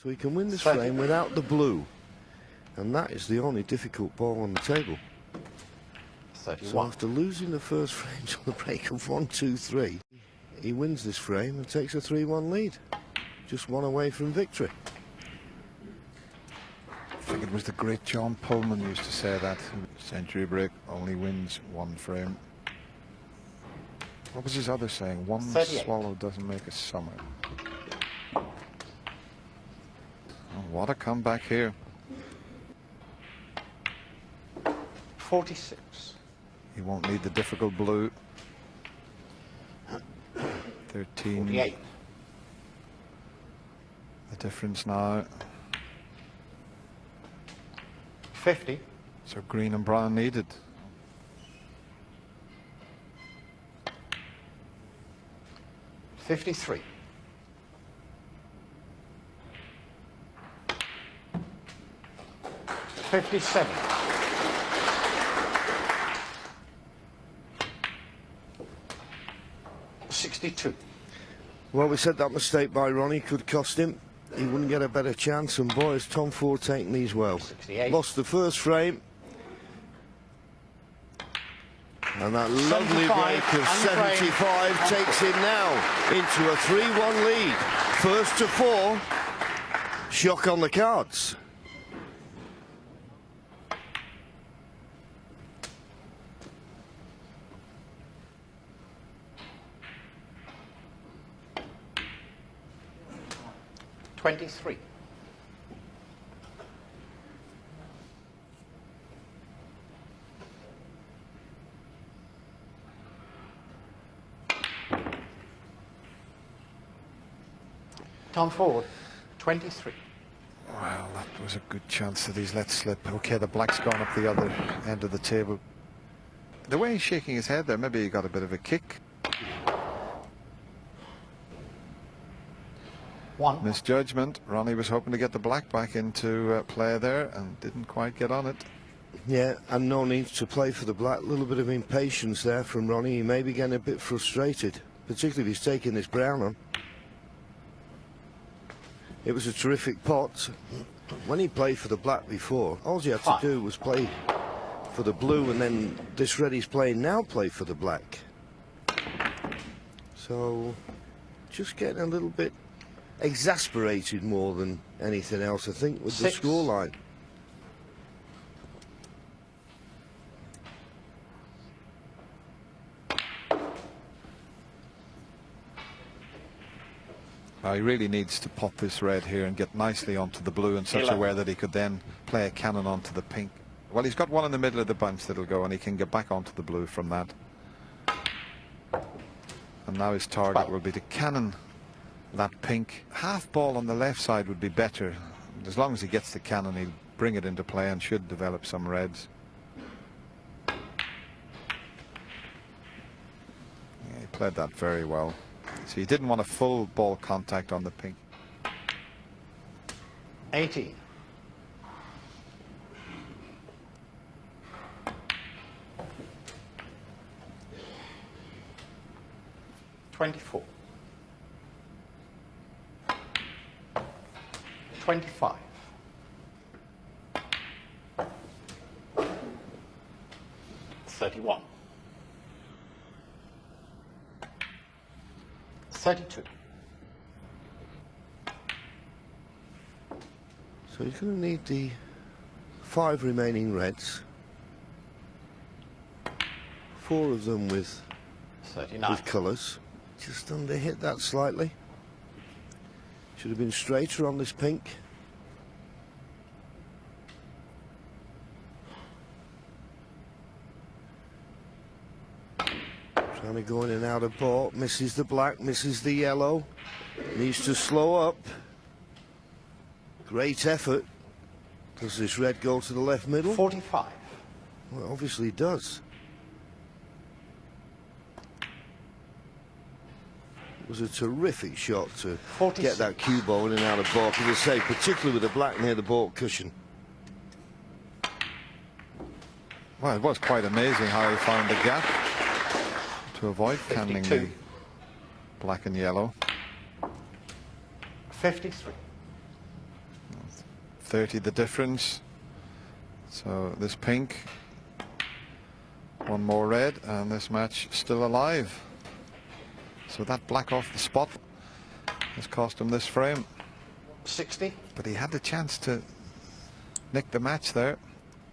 So he can win this frame without the blue. And that is the only difficult ball on the table. 31. So after losing the first frames on the break of 1, 2, 3, he wins this frame and takes a 3-1 lead. Just one away from victory. I think it was the great John Pullman used to say that. Century break only wins one frame. What was his other saying? One 38. swallow doesn't make a summer. Oh, what a comeback here. 46. He won't need the difficult blue. 13. 48. The difference now. 50. So green and brown needed. 53. 57. 62. Well, we said that mistake by Ronnie could cost him. He wouldn't get a better chance, and boy, has Tom Ford taken these well. 68. Lost the first frame. And that lovely 75, break of 75 takes him now into a 3-1 lead. First to 4. Shock on the cards. $23. Tom Ford, 23. Well, that was a good chance that he's let slip. Okay, the black's gone up the other end of the table. The way he's shaking his head there, maybe he got a bit of a kick. One. Misjudgment. Ronnie was hoping to get the black back into play there and didn't quite get on it. Yeah, and no need to play for the black. A little bit of impatience there from Ronnie. He may be getting a bit frustrated, particularly if he's taking this brown on. It was a terrific pot. When he played for the black before, all he had to do was play for the blue, and then this red he's playing now play for the black. So just getting a little bit exasperated more than anything else, I think, with the scoreline. He really needs to pop this red here and get nicely onto the blue in such a way that he could then play a cannon onto the pink. Well, he's got one in the middle of the bunch that'll go, and he can get back onto the blue from that. And now his target will be to cannon that pink. Half ball on the left side would be better. As long as he gets the cannon, he'll bring it into play and should develop some reds. Yeah, he played that very well. So he didn't want a full ball contact on the pink. 80. $24. 25. 31. 32. So he's going to need the 5 remaining reds. 4 of them with 39. With colours. Just under hit that slightly. Should have been straighter on this pink. Trying to go in and out of ball. Misses the black, misses the yellow. Needs to slow up. Great effort. Does this red go to the left middle? 45. Well, obviously it does. It was a terrific shot to 46. get that cue ball in and out of baulk, as I say, particularly with the black near the baulk cushion. Well, it was quite amazing how he found the gap to avoid canning the black and yellow. 53. 30 the difference. So this pink, one more red, and this match still alive. So that black off the spot has cost him this frame. 60. But he had the chance to nick the match there.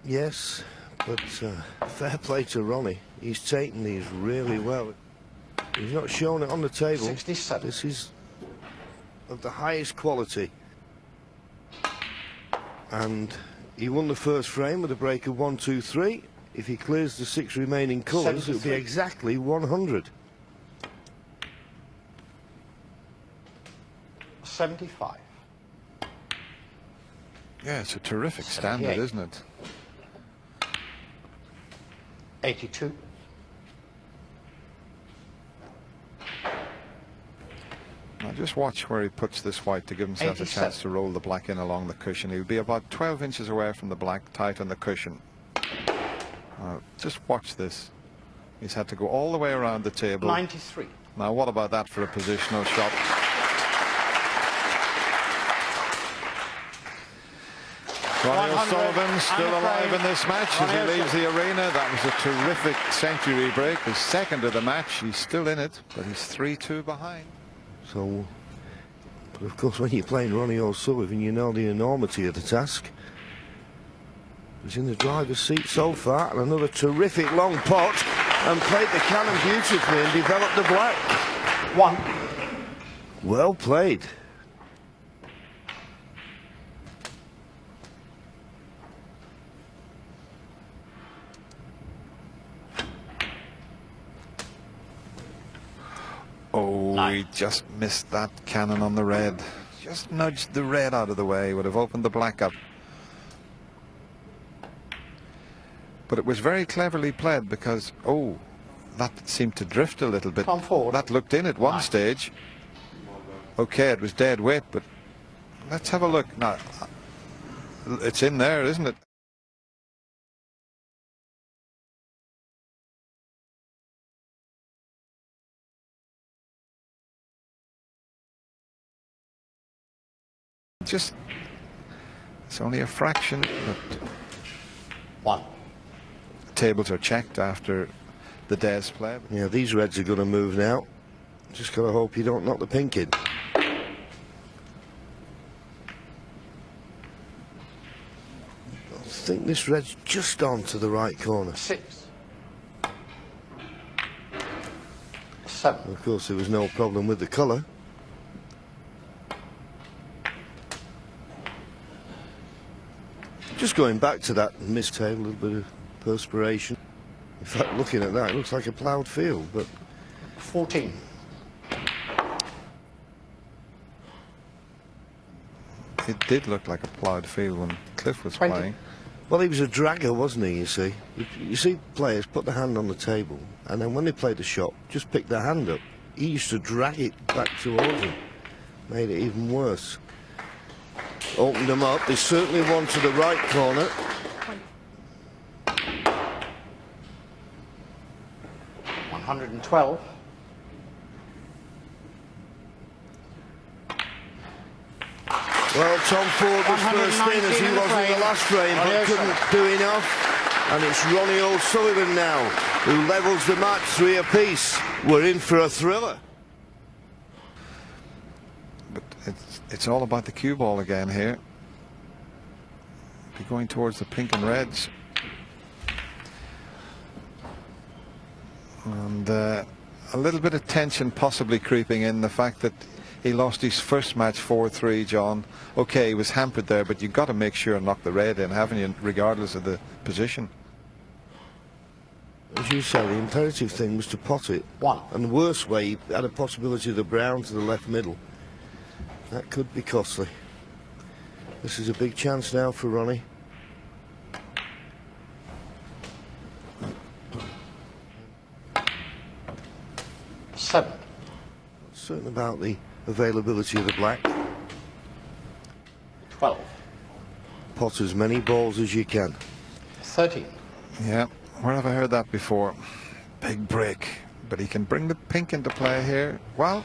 Yes, but fair play to Ronnie. He's taken these really well. He's not shown it on the table. 67. This is of the highest quality. And he won the first frame with a break of 1, 2, 3. If he clears the 6 remaining colours, it would be 73. exactly 100. 75. Yeah, it's a terrific standard, 78. isn't it? 82. Now just watch where he puts this white to give himself 87. a chance to roll the black in along the cushion. He'll be about 12 inches away from the black, tight on the cushion. Just watch this. He's had to go all the way around the table. 93. Now what about that for a positional shot? Ronnie 100 O'Sullivan still and a alive frame. in this match as Ronnie he leaves the arena. That was a terrific century break, his second of the match. He's still in it, but he's 3-2 behind. So, but of course, when you're playing Ronnie O'Sullivan, you know the enormity of the task. He's in the driver's seat so far, and another terrific long pot, and played the cannon beautifully and developed the black. 1. Well played. Oh, Nine. he just missed that cannon on the red. Just nudged the red out of the way. Would have opened the black up. But it was very cleverly played because, oh, that seemed to drift a little bit. Come forward. That looked in at one Nine. stage. Okay, it was dead weight, but let's have a look. Now, it's in there, isn't it? Just, it's only a fraction, but 1. tables are checked after the day's play. Yeah, these reds are going to move now. Just got to hope you don't knock the pink in. I think this red's just on to the right corner. 6. 7. Of course, there was no problem with the colour. Just going back to that mist tail, a little bit of perspiration. In fact, looking at that, it looks like a ploughed field, but 14. It did look like a ploughed field when Cliff was 20. playing. well, he was a dragger, wasn't he, you see? You see players put the hand on the table, and then when they play the shot, just pick their hand up. He used to drag it back towards him. Made it even worse. Opened them up. There's certainly one to the right corner. 112. Well, Tom Ford was first in as he 119 in the was in the frame. last frame, Ronnie but couldn't do enough. And it's Ronnie O'Sullivan now who levels the match 3 apiece. We're in for a thriller. But it's all about the cue ball again here. Be going towards the pink and reds. And a little bit of tension possibly creeping in, the fact that he lost his first match 4-3, John. Okay, he was hampered there, but you've got to make sure and knock the red in, haven't you, regardless of the position. As you say, the imperative thing was to pot it. 1. And the worst way, he had a possibility of the brown to the left middle. That could be costly. This is a big chance now for Ronnie. Seven. Certain about the availability of the black. 12. Pot as many balls as you can. 13. Yeah, where have I heard that before? Big break. But he can bring the pink into play here. Well,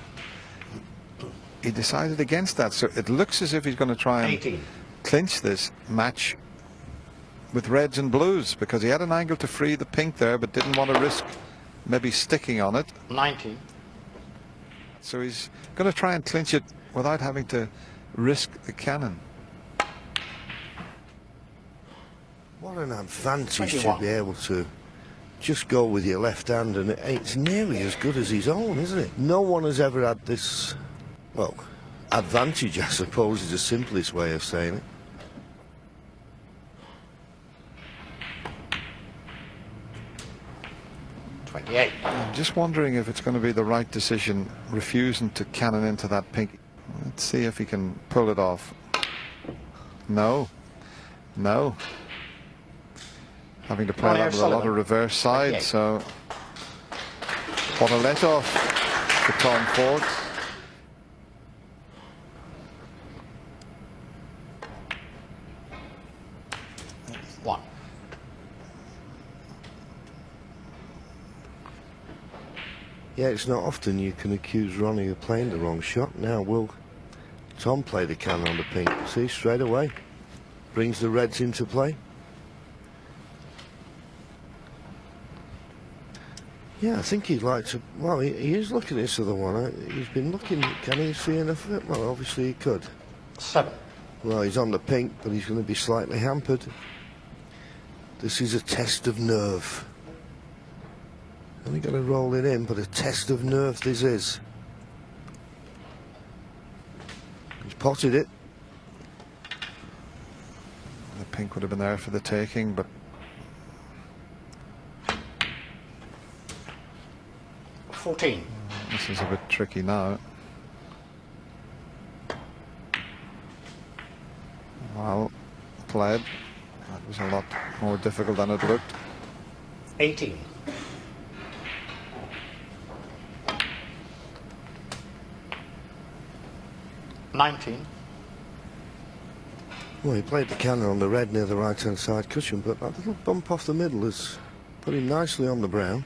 he decided against that, so it looks as if he's going to try and 18. clinch this match with reds and blues, because he had an angle to free the pink there but didn't want to risk maybe sticking on it. 19. So he's going to try and clinch it without having to risk the cannon. What an advantage 21. to be able to just go with your left hand, and it's nearly as good as his own, isn't it? No one has ever had this, well, advantage, I suppose, is the simplest way of saying it. I'm just wondering if it's going to be the right decision refusing to cannon into that pink. Let's see if he can pull it off. No. No. Having to play that with a lot of reverse side, so what a let off for Tom Ford. One. Yeah, it's not often you can accuse Ronnie of playing the wrong shot. Now will Tom play the cannon on the pink? See, straight away brings the reds into play. Yeah, I think he'd like to. Well, he is looking at this other one. He's been looking. Can he see enough of it? Well, obviously he could. 7. Well, he's on the pink, but he's going to be slightly hampered. This is a test of nerve. Only got to roll it in, but a test of nerve this is. He's potted it. The pink would have been there for the taking, but 14. this is a bit tricky now. Well played. That was a lot more difficult than it looked. 18. Well, he played the cannon on the red near the right-hand side cushion, but that little bump off the middle has put him nicely on the brown.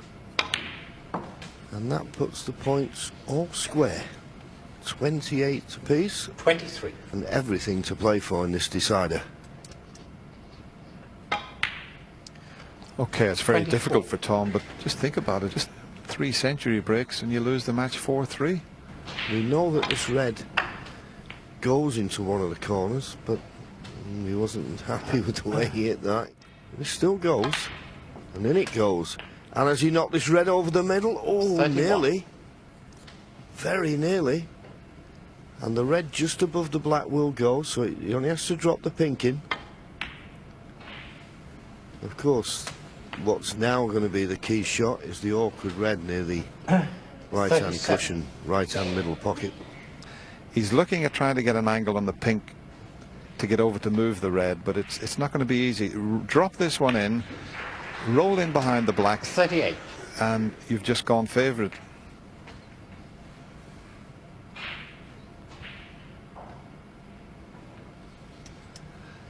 And that puts the points all square. 28 apiece. 23. And everything to play for in this decider. Okay, it's very 24. difficult for Tom, but just think about it. Just 3 century breaks and you lose the match 4-3. We know that this red goes into one of the corners, but he wasn't happy with the way he hit that. It still goes, and in it goes. And as he knocked this red over the middle, oh, 31. nearly. Very nearly. And the red just above the black will go, so he only has to drop the pink in. Of course, what's now going to be the key shot is the awkward red near the right-hand 37. cushion, right-hand middle pocket. He's looking at trying to get an angle on the pink to get over to move the red, but it's not going to be easy. Drop this one in, roll in behind the black, 38. and you've just gone favourite.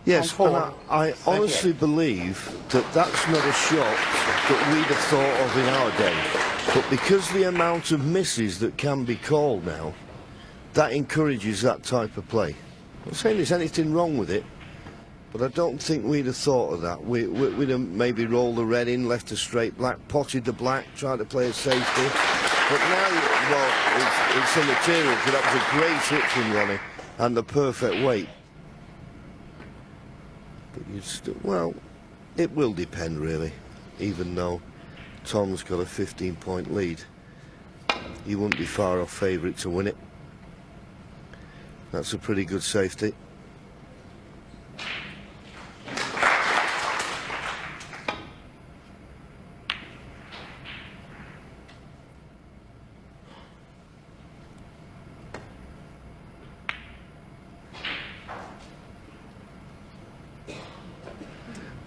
Yes, On and forward, I honestly believe that that's not a shot that we'd have thought of in our day. But because the amount of misses that can be called now, that encourages that type of play. I'm not saying there's anything wrong with it, but I don't think we'd have thought of that. We'd have maybe rolled the red in, left a straight black, potted the black, tried to play a safety. But now, well, it's immaterial, because that was a great hit from Ronnie and the perfect weight. But you still, well, it will depend really, even though Tom's got a 15-point lead. He wouldn't be far off favourite to win it. That's a pretty good safety.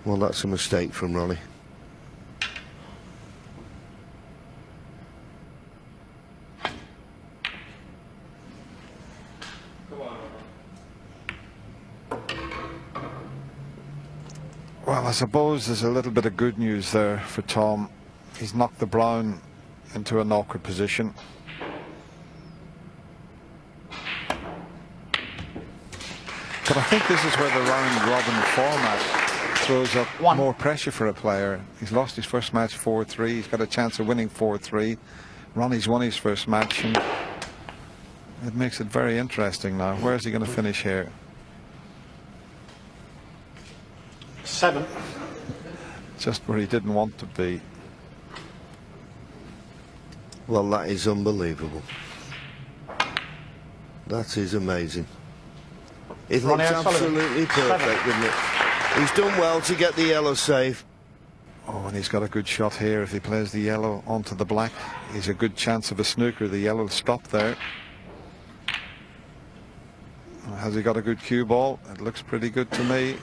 Well, that's a mistake from Ronnie. Well, I suppose there's a little bit of good news there for Tom. He's knocked the brown into an awkward position. But I think this is where the round-robin format throws up more pressure for a player. He's lost his first match 4-3. He's got a chance of winning 4-3. Ronnie's won his first match, and it makes it very interesting now. Where's he going to finish here? 7. Just where he didn't want to be. Well, that is unbelievable. That is amazing. It looks absolutely perfect, doesn't it? He's done well to get the yellow save. Oh, and he's got a good shot here. If he plays the yellow onto the black, he's a good chance of a snooker. The yellow will stop there. Has he got a good cue ball? It looks pretty good to me.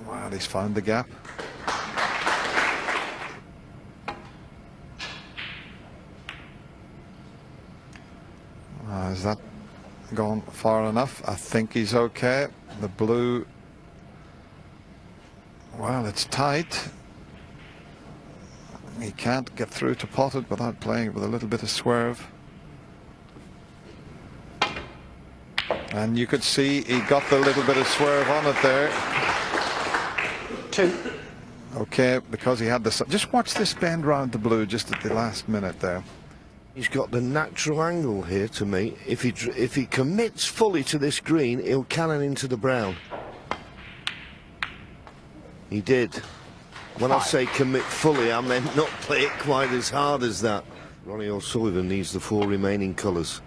Well, he's found the gap. Is that gone far enough? I think he's okay. The blue, well, it's tight. He can't get through to pot it without playing it with a little bit of swerve. And you could see he got the little bit of swerve on it there. 2. Okay, because he had the... Just watch this bend round the blue just at the last minute there. He's got the natural angle here to me. If he commits fully to this green, he'll cannon into the brown. He did. When I say commit fully, I meant not play it quite as hard as that. Ronnie O'Sullivan needs the 4 remaining colours.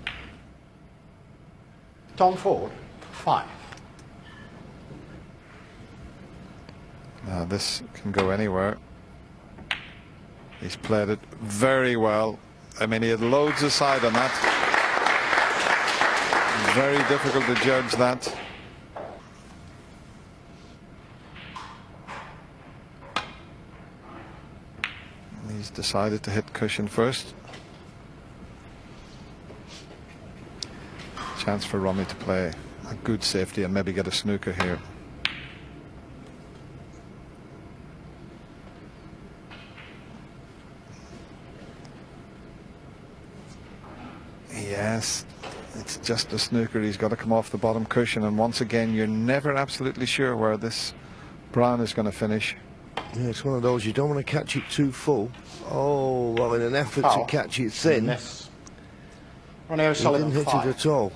Tom Ford, 5. Now this can go anywhere. He's played it very well. I mean, he had loads aside on that. Very difficult to judge that. He's decided to hit cushion first. Chance for Ronnie to play a good safety and maybe get a snooker here. Yes, it's just a snooker. He's got to come off the bottom cushion, and once again you're never absolutely sure where this brown is going to finish. Yeah, it's one of those you don't want to catch it too full. Oh, well, in an effort to catch it thin, Miss. Ronnie O'Sullivan, he didn't hit 5. it at all.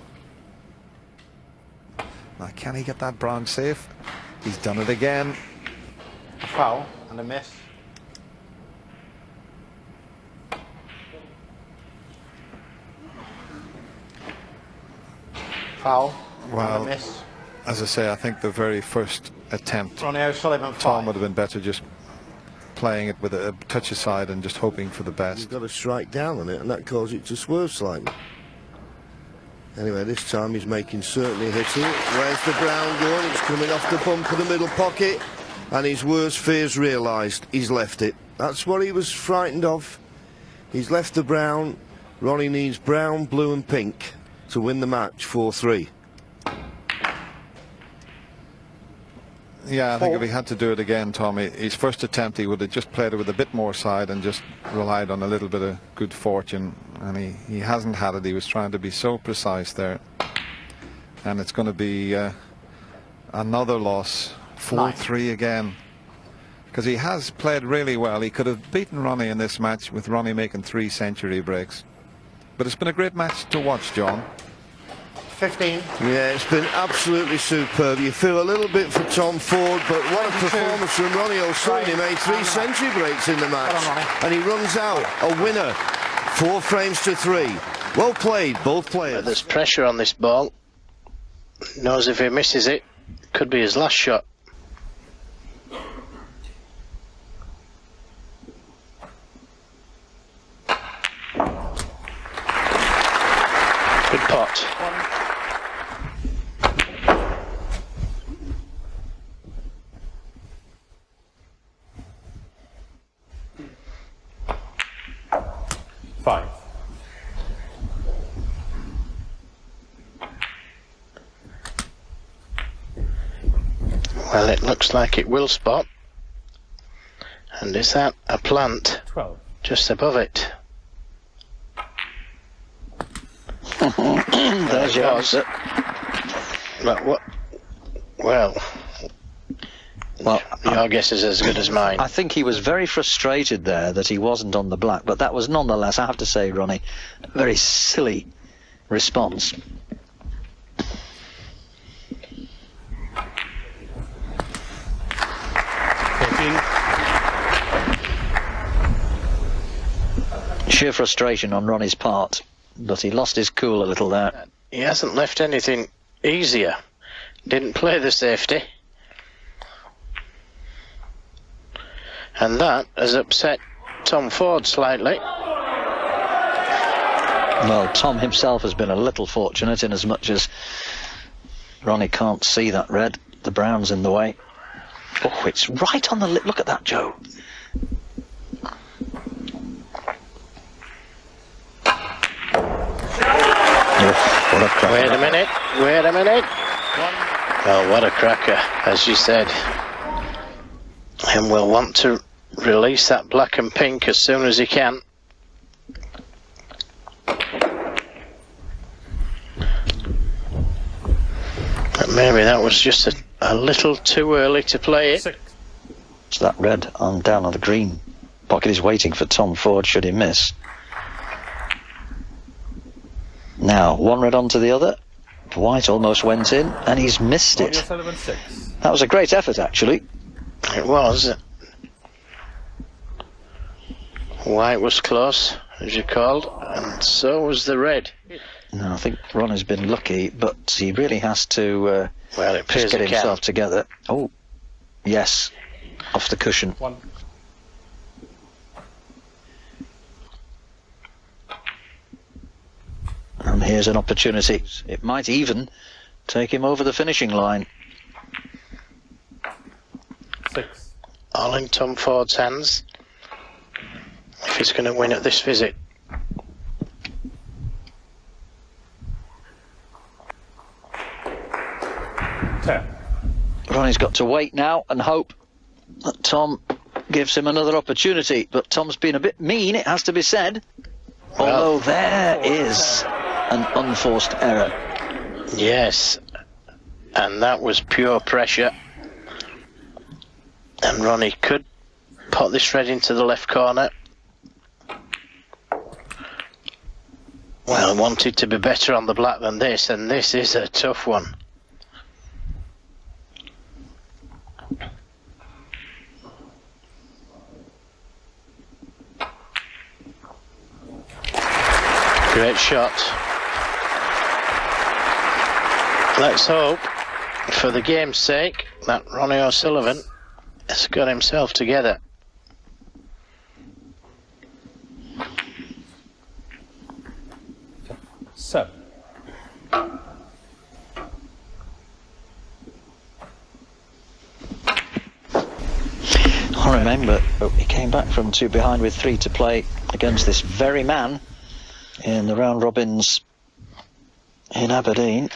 Now, can he get that brown safe? He's done it again. A foul and a miss. Foul and a miss. As I say, I think the very first attempt, Ronnie O'Sullivan, 5. Tom would have been better just playing it with a touch aside and just hoping for the best. You've got to strike down on it, and that caused it to swerve slightly. Anyway, this time he's making certainly hit it. Where's the brown going? It's coming off the bump of the middle pocket, and his worst fears realised. He's left it. That's what he was frightened of. He's left the brown. Ronnie needs brown, blue and pink to win the match 4-3. Yeah, I think if he had to do it again, Tommy, his first attempt he would have just played it with a bit more side and just relied on a little bit of good fortune, and he hasn't had it. He was trying to be so precise there, and it's going to be another loss, 4-3 again, because he has played really well. He could have beaten Ronnie in this match with Ronnie making 3 century breaks, but it's been a great match to watch, John. 15. Yeah, it's been absolutely superb. You feel a little bit for Tom Ford, but what a performance from Ronnie O'Sullivan. He made 3 century breaks in the match, and he runs out a winner, 4 frames to 3. Well played, both players. There's pressure on this ball. Knows if he misses it, could be his last shot. Good pot. Well, it looks like it will spot. And is that a plant 12. just above it? There's yours. But what? Well, your guess is as good as mine. I think he was very frustrated there that he wasn't on the black, but that was nonetheless, I have to say, Ronnie, a very silly response. Sheer frustration on Ronnie's part, but he lost his cool a little there. He hasn't left anything easier. Didn't play the safety. And that has upset Tom Ford slightly. Well, Tom himself has been a little fortunate in as much as Ronnie can't see that red. The brown's in the way. Oh, it's right on the lip. Look at that, Joe. What a cracker. Wait a minute. Oh, what a cracker, as you said. And we'll want to release that black and pink as soon as he can. But maybe that was just a little too early to play it. It's that red on down on the green. Pocket is waiting for Tom Ford should he miss. Now, one red onto the other. White almost went in, and he's missed it. That was a great effort, actually. It was. White was close, as you called, and so was the red. No, I think Ronnie's been lucky, but he really has to Well, it just appears get he himself can. together. Oh, yes, off the cushion. And here's an opportunity. It might even take him over the finishing line. All in Tom Ford's hands, if he's going to win at this visit. Ronnie's got to wait now and hope that Tom gives him another opportunity. But Tom's been a bit mean, it has to be said. Although there is an unforced error. Yes, and that was pure pressure. And Ronnie could put this red into the left corner. Well, I wanted to be better on the black than this, and this is a tough one. Great shot. Let's hope, for the game's sake, that Ronnie O'Sullivan has got himself together. So. I remember he came back from 2 behind with 3 to play against this very man in the round robins in Aberdeen.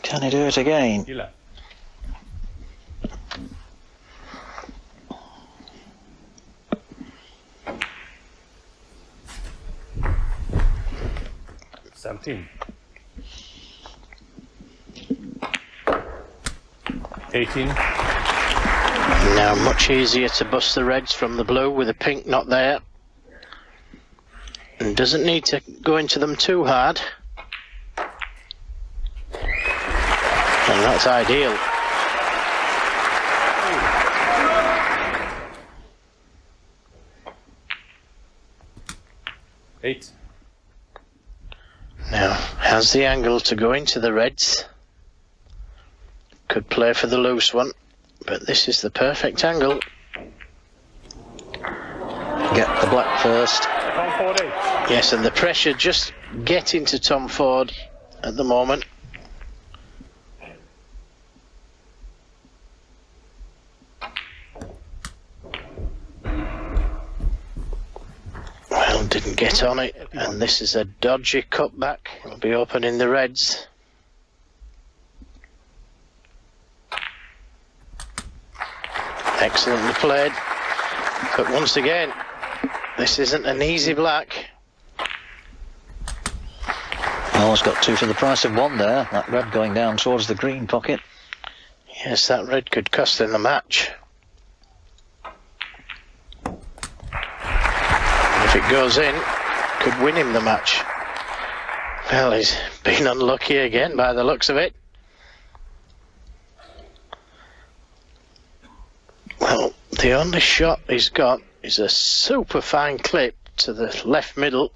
Can he do it again? 17. 18. Now much easier to bust the reds from the blue with the pink not there. And doesn't need to go into them too hard. And that's ideal. Eight. Now has the angle to go into the reds. Could play for the loose one, but this is the perfect angle. Get the black first. Yes, and the pressure just getting to Tom Ford at the moment. Well, didn't get on it, and this is a dodgy cutback. It'll be opening the reds. Excellently played, but once again, this isn't an easy black. Oh, it's got two for the price of one there. That red going down towards the green pocket. Yes, that red could cost him the match. And if it goes in, could win him the match. Well, he's been unlucky again by the looks of it. Well, the only shot he's got is a super fine clip to the left middle.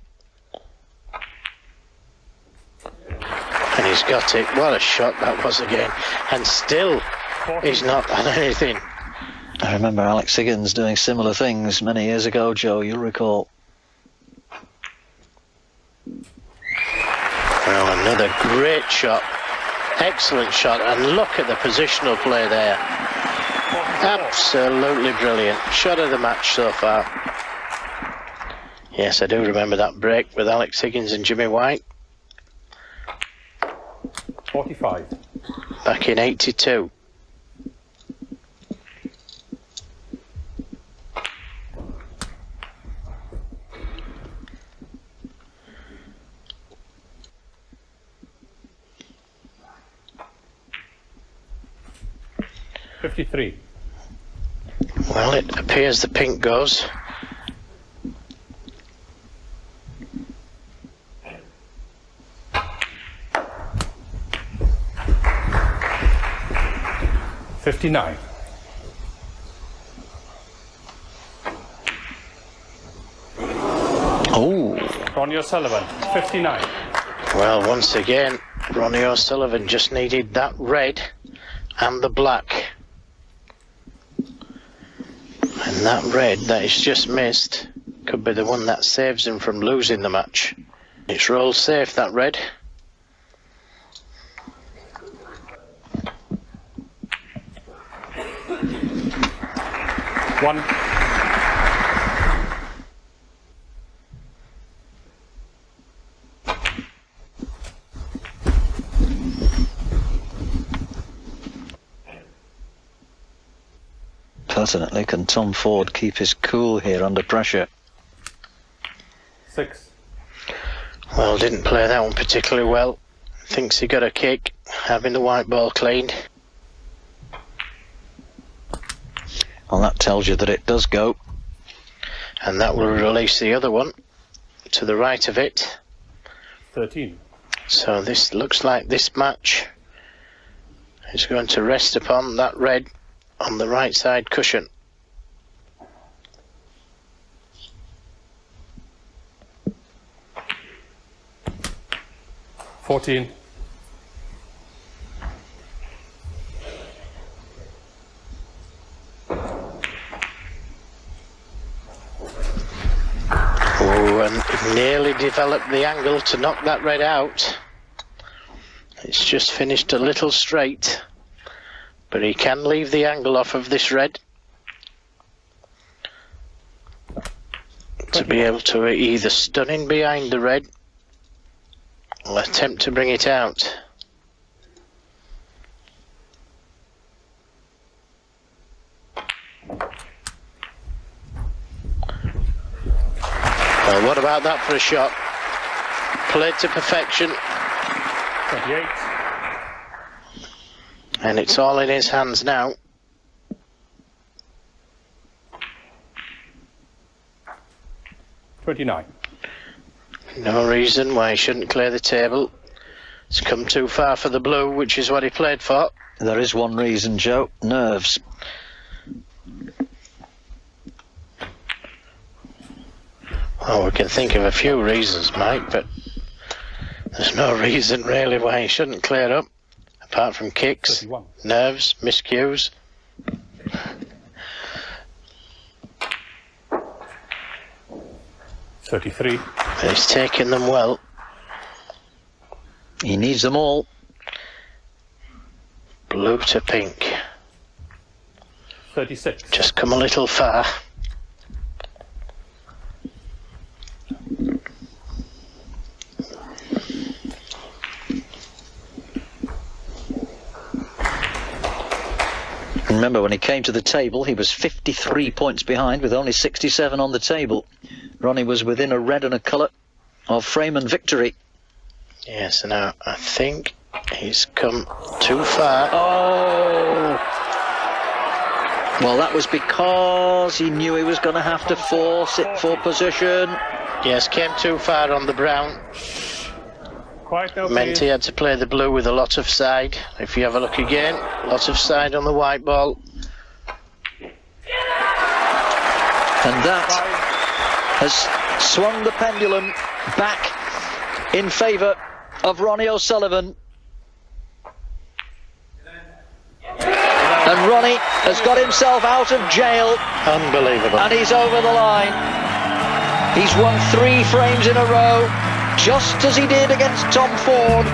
And he's got it. What a shot that was again. And still, he's not done anything. I remember Alex Higgins doing similar things many years ago, Joe, you'll recall. Well, another great shot. Excellent shot. And look at the positional play there. Absolutely brilliant. Shot of the match so far. Yes, I do remember that break with Alex Higgins and Jimmy White. 45. Back in 82. $53. Well, it appears the pink goes. $59. Oh, Ronnie O'Sullivan, 59. Well, once again, Ronnie O'Sullivan just needed that red and the black. And that red that he's just missed could be the one that saves him from losing the match. It's rolled safe, that red. One. pertinently, can Tom Ford keep his cool here under pressure? 6. Well, didn't play that one particularly well. Thinks he got a kick, having the white ball cleaned. Well, that tells you that it does go. And that will release the other one to the right of it. 13. So this looks like this match is going to rest upon that red on the right side cushion. $14. Oh, and nearly developed the angle to knock that red out. It's just finished a little straight, but he can leave the angle off of this red to be able to either stun in behind the red or attempt to bring it out. Well, what about that for a shot? Played to perfection. 28. And it's all in his hands now. $29. No reason why he shouldn't clear the table. It's come too far for the blue, which is what he played for. There is one reason, Joe: nerves. Oh, we can think of a few reasons, Mike, but there's no reason really why he shouldn't clear up, apart from kicks, 31. nerves, miscues. $33. But he's taken them well. He needs them all. Blue to pink. 36. Just come a little far. Remember, when he came to the table, he was 53 points behind with only 67 on the table. Ronnie was within a red and a colour of frame and victory. Yes, now I think he's come too far. Oh! Well, that was because he knew he was going to have to force it for position. Yes, came too far on the brown. Quiet now, Meant please. he had to play the blue with a lot of side. If you have a look again, lots of side on the white ball. And that has swung the pendulum back in favour of Ronnie O'Sullivan. And Ronnie has got himself out of jail Unbelievable. and he's over the line. He's won 3 frames in a row, just as he did against Tom Ford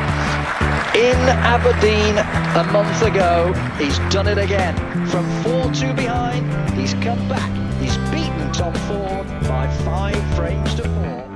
in Aberdeen a month ago. He's done it again. From 4-2 behind, he's come back. He's beaten Tom Ford by 5 frames to 4.